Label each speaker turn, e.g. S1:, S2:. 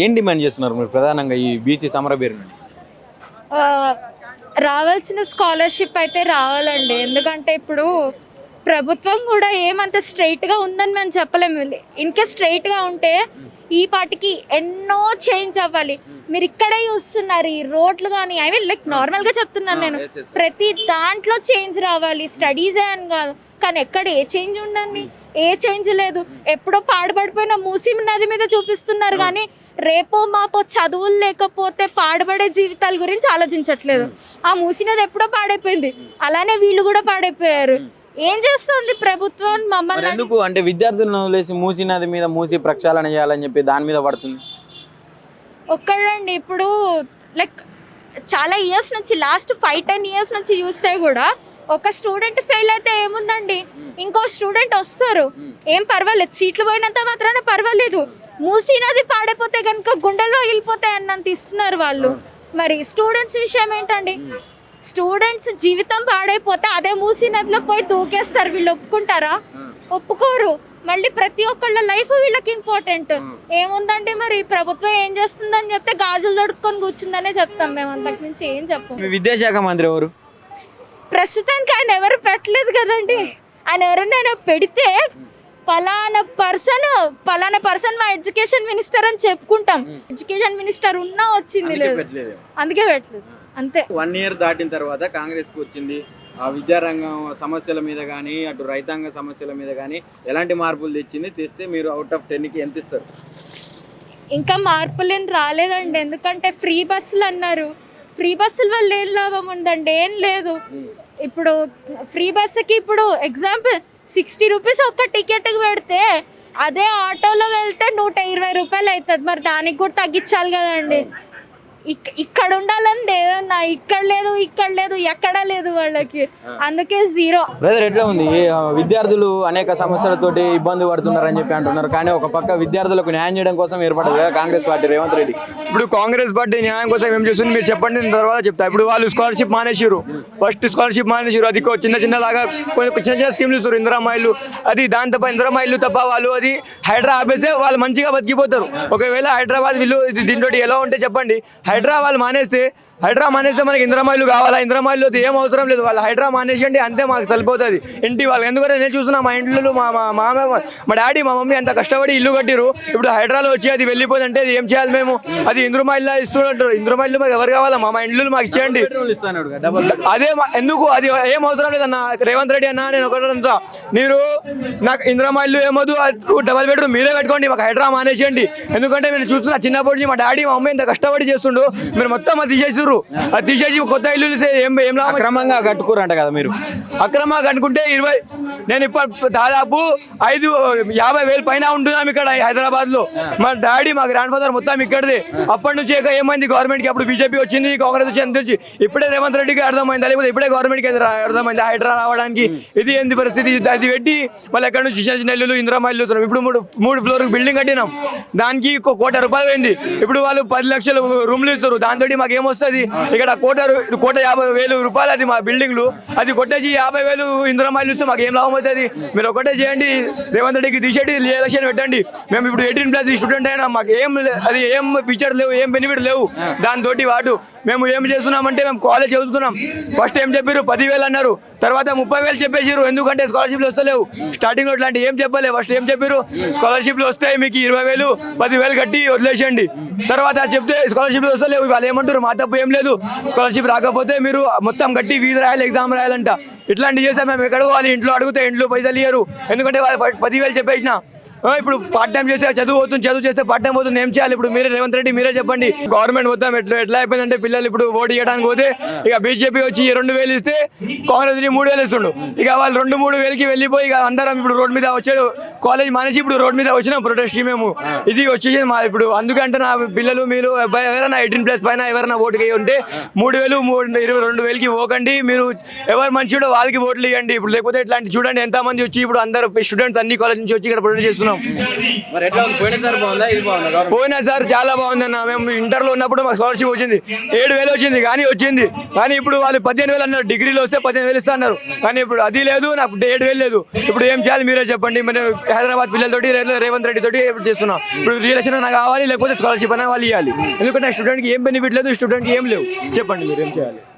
S1: ఏం డిమాండ్ చేస్తున్నారు మీరు ప్రధానంగా ఈ బీసీ సమర పేరు?
S2: ఆ, రావాల్సిన స్కాలర్షిప్ అయితే రావాలండి. ఎందుకంటే ఇప్పుడు ప్రభుత్వం కూడా ఏమంత స్ట్రైట్గా ఉందని మేము చెప్పలేము. ఇంకే స్ట్రైట్గా ఉంటే ఈ పాటికి ఎన్నో చేంజ్ అవ్వాలి. మీరు ఇక్కడే చూస్తున్నారు ఈ రోడ్లు కానీ, ఐ మీన్ లైక్ నార్మల్గా చెప్తున్నాను నేను, ప్రతి దాంట్లో చేంజ్ రావాలి. స్టడీసే అని కాదు, కానీ ఎక్కడ ఏ చేంజ్ ఉండండి, ఏ చేంజ్ లేదు. ఎప్పుడో పాడుపడిపోయిన మూసీ నది మీద చూపిస్తున్నారు కానీ రేపో మాపో చదువులు లేకపోతే పాడుపడే జీవితాల గురించి ఆలోచించట్లేదు. ఆ మూసీ నది ఎప్పుడో పాడైపోయింది, అలానే వీళ్ళు కూడా పాడైపోయారు. ఏం చేస్తుంది ప్రభుత్వం మమ్మల్ని?
S1: ఎందుకు అంటే విద్యార్థులను వదిలేసి మూసీ నది మీద మూసీ ప్రక్షాళన చేయాలని చెప్పి దాని మీద పడుతుంది?
S2: ఒక్కడండి ఇప్పుడు లైక్ చాలా ఇయర్స్ నుంచి, లాస్ట్ 5-10 ఇయర్స్ నుంచి చూస్తే కూడా ఒక స్టూడెంట్ ఫెయిల్ అయితే ఏముందండి, ఇంకో స్టూడెంట్ వస్తారు, ఏం పర్వాలేదు, సీట్లు పోయినంత మాత్రాన పర్వాలేదు. మూసీ నది పాడైపోతే కనుక గుండెల్లో వెళ్ళిపోతాయి అన్నంత ఇస్తున్నారు వాళ్ళు. మరి స్టూడెంట్స్ విషయం ఏంటండి? స్టూడెంట్స్ జీవితం పాడైపోతే అదే మూసీ నదిలో పోయి దూకేస్తారు. వీళ్ళు ఒప్పుకుంటారా? ఒప్పుకోరు. మళ్ళీ ప్రతి ఒక్కళ్ళ లైఫ్ వీళ్ళకి ఇంపార్టెంట్. ఏముందంటే మరి ప్రభుత్వం ఏం చేస్తుందని చెప్తే గాజులు దొడుక్కొని కూర్చుందనే చెప్తాం మేము, అంతకు మించి ఏం చెప్పం.
S1: విద్యాశాఖ మంత్రి ఎవరు?
S2: ప్రస్తుతానికి ఆయన ఎవరు పెట్టలేదు కదండి. ఆయన ఎవరైనా పెడితే పలానా పర్సన్ మా ఎడ్యుకేషన్ మినిస్టర్ అని చెప్పుకుంటాం. ఎడ్యుకేషన్ మినిస్టర్ ఉన్నా వచ్చింది లేదు, అందుకే పెట్టలేదు అంతే.
S1: 1 year దాటిన తర్వాత కాంగ్రెస్కి వచ్చింది. ఆ విద్యారంగం సమస్యల మీద కానీ అటు రైతాంగ సమస్యల మీద కానీ ఎలాంటి మార్పులు తెస్తే మీరు అవుట్ ఆఫ్ 10కి ఎంత ఇస్తారు?
S2: ఇంకా మార్పులేం రాలేదండి. ఎందుకంటే ఫ్రీ బస్సులు అన్నారు, ఫ్రీ బస్సుల వల్ల ఏం లాభం ఉందండి? ఏం లేదు. ఇప్పుడు ఫ్రీ బస్సుకి ఇప్పుడు ఎగ్జాంపుల్ 60 రూపీస్ ఒక్క టికెట్కి పెడితే అదే ఆటోలో వెళ్తే 120 రూపాయలు అవుతుంది. మరి దానికి కూడా తగ్గించాలి కదండి. ఇక్కడ ఉండాలని లేదన్నా, ఇక్కడ లేదు ఎక్కడా లేదు వాళ్ళకి, అందుకే 0.
S1: బ్రదర్ ఎట్లా ఉంది? విద్యార్థులు అనేక సమస్యలతోటి ఇబ్బంది పడుతున్నారని చెప్పి అంటున్నారు, కానీ ఒక పక్క విద్యార్థులకు న్యాయం చేయడం కోసం ఏర్పడదు కదా కాంగ్రెస్ పార్టీ, రేవంత్ రెడ్డి.
S3: ఇప్పుడు కాంగ్రెస్ పార్టీ న్యాయం కోసం ఏం చేస్తుంది మీరు చెప్పండి, నేను తర్వాత చెప్తా. ఇప్పుడు వాళ్ళు స్కాలర్షిప్ మానేసారు, ఫస్ట్ స్కాలర్షిప్ మానేసారు. అది చిన్నలాగా చిన్న స్కీమ్లు ఇస్తారు, ఇందిరామాయిలు, అది దాని తప్ప ఇందిరామాయిలు తప్ప వాళ్ళు అది హైదరాబాద్ ఆపేస్తే వాళ్ళు మంచిగా బతికిపోతారు. ఒకవేళ హైదరాబాద్ వీళ్ళు దీంతో ఎలా ఉంటే చెప్పండి, హైదరాబాద్ మానేస్తే మనకి ఇంద్రమాయిలు కావాలా? ఇంద్రమాయిలు ఏం అవసరం లేదు, వాళ్ళు హైదరాబాద్ మానేసండి అంతే, మాకు సరిపోతుంది ఇంటి వాళ్ళు. ఎందుకంటే నేను చూస్తున్నా మా ఇంట్లో మా డాడీ మా మమ్మీ అంత కష్టపడి ఇల్లు కట్టిరు. ఇప్పుడు హైదరాబాద్ వచ్చి అది వెళ్ళిపోతుంది అంటే ఏం చేయాలి మేము? అది ఇంద్రమాయిల్లా ఇస్తుంటారు. ఇంద్రమాయిలు మాకు ఎవరు కావాలా? మా ఇండ్లు మాకు ఇచ్చేయండి. అదే ఎందుకు? అది ఏం అవసరం లేదన్న రేవంత్ రెడ్డి అన్న. నేను ఒకటంతా, మీరు నాకు ఇంద్రమాయిలు ఏమొద్దు, డబల్ బెడ్రూమ్ మీరే కట్టుకోండి, మాకు హైదరాబాద్ మానేసేయండి. ఎందుకంటే నేను చూస్తున్నా చిన్నప్పటి నుంచి మా డాడీ మా మమ్మీ ఎంత కష్టపడి చేస్తుండో, మీరు మొత్తం అది తీసేసి అది తీసేసి కొత్త ఇల్లు ఏం
S1: అక్రమంగా కట్టుకోరంట కదా మీరు?
S3: అక్రమంగా కట్టుకుంటే 20, నేను ఇప్పుడు దాదాపు 50,000 పైన ఉంటున్నాం ఇక్కడ హైదరాబాద్ లో. మా డాడీ మా గ్రాండ్ ఫాదర్ మొత్తం ఇక్కడదే. అప్పటి నుంచి ఏమైంది గవర్నమెంట్ కి? అప్పుడు బీజేపీ వచ్చింది, కాంగ్రెస్ వచ్చింది, ఇప్పుడే రేవంత్ రెడ్డికి అర్థమైంది, లేకపోతే ఇప్పుడే గవర్నమెంట్ కి అర్థమైంది హైదరాబాద్ రావడానికి ఇది ఏంది పరిస్థితి. అది పెట్టి మళ్ళీ ఎక్కడ నుంచి చిన్న ఇల్లు ఇంద్రమాయిలు. ఇప్పుడు 3 ఫ్లోర్ బిల్డింగ్ కట్టినాం, దానికి 1 కోటి రూపాయలు అయింది. ఇప్పుడు వాళ్ళు 10 లక్షలు రూమ్లు ఇస్తారు, దాంతో మాకు ఏమొస్తుంది? ఇక్కడ 1,50,000 రూపాయలు అది మా బిల్డింగ్లు, అది కొట్టేసి 50,000 ఇంద్రమాయిలు ఇస్తే మాకు ఏం లాభం అవుతుంది? మీరు ఒకటే చేయండి, రేవంత్ రెడ్డికి తీసేటి ఎలక్షన్ పెట్టండి. మేము ఇప్పుడు 18+ స్టూడెంట్ అయినా మాకు అది ఏం ఫీచర్ లేవు, ఏం బెనిఫిట్ లేవు. దాంతో మేము ఏం చేస్తున్నామంటే మేము కాలేజ్ చదువుతున్నాం. ఫస్ట్ ఏం చెప్పారు? 10,000 అన్నారు, తర్వాత 30,000 చెప్పేసారు. ఎందుకంటే స్కాలర్షిప్లు వస్తలేవు. స్టార్టింగ్ లో ఇట్లాంటి ఏం చెప్పలే. ఫస్ట్ ఏం చెప్పారు? స్కాలర్షిప్లు వస్తాయి మీకు 20,000, 10,000 కట్టి వదిలేసండి. తర్వాత చెప్తే స్కాలర్షిప్లు వస్తలేవు. వాళ్ళు ఏమంటారు? మా తప్పు ఏం లేదు, స్కాలర్షిప్ రాకపోతే మీరు మొత్తం కట్టి ఫీజు రాయాలి, ఎగ్జామ్ రాయాలంట. ఇట్లాంటివి చేస్తే మేము ఎక్కడ పోవాలి? ఇంట్లో అడిగితే ఇంట్లో పైసలు ఇయ్యరు, ఎందుకంటే వాళ్ళు 10,000 చెప్పేసిన. ఇప్పుడు పార్ట్ టైం చేస్తే చదువు చేస్తే పార్ట్ టైం పోతుంది, ఏం చేయాలి? ఇప్పుడు మీరే రేవంత్ రెడ్డి మీరే చెప్పండి. గవర్నమెంట్ మొత్తం ఎట్లా అయిపోయిందంటే పిల్లలు ఇప్పుడు ఓటు చేయడానికి పోతే ఇక బీజేపీ వచ్చి 2,000 ఇస్తే కాంగ్రెస్ వచ్చి 3,000 ఇస్తుండు. ఇక వాళ్ళు 2-3 వెళ్ళిపోయి ఇక అందరం ఇప్పుడు రోడ్ మీద వచ్చాడు. కాలేజ్ మానేసి ఇప్పుడు రోడ్ మీద వచ్చినాం ప్రొటెస్ట్కి మేము. ఇది వచ్చేసి మా ఇప్పుడు అందుకంటే నా పిల్లలు మీరు ఎవరైనా 18+ పైన ఎవరైనా ఓటుకి ఉంటే 3,000-22,000కి పోకండి. మీరు ఎవరు మంచిడో వాళ్ళకి ఓట్లు ఇవ్వండి. ఇప్పుడు లేకపోతే ఇట్లాంటి చూడండి ఎంతమంది వచ్చి ఇప్పుడు అందరు స్టూడెంట్స్ అన్ని కాలేజ్ నుంచి వచ్చి ఇక్కడ ప్రొటెస్ట్ చేస్తున్నారు. చేస్తున్నాం.
S1: మరి ఎట్లా ఉంది? పోయినసారి బాగుందా, ఇది బాగుందా గవర్నమెంట్?
S3: పోయినా సార్ చాలా బాగుందన్న. మేము ఇంటర్లో ఉన్నప్పుడు మాకు స్కాలర్షిప్ వచ్చింది 7,000 వచ్చింది, కానీ కానీ ఇప్పుడు వాళ్ళు 15,000 అన్నారు. డిగ్రీలో వస్తే 15,000 ఇస్తా అన్నారు, కానీ ఇప్పుడు అది లేదు, నాకు 7,000 లేదు. ఇప్పుడు ఏం చేయాలి మీరే చెప్పండి. మరి హైదరాబాద్ పిల్లలతోటి రేవంత్ రెడ్డి తోటి చేస్తున్నాం. ఇప్పుడు రియలేషన్ నాకు కావాలి, లేకపోతే స్కాలర్షిప్ అయినా వాళ్ళు ఇవ్వాలి. ఎందుకంటే స్టూడెంట్కి ఏం బెనిఫిట్ లేదు, స్టూడెంట్కి ఏం లేవు. చెప్పండి మీరు ఏం చేయాలి?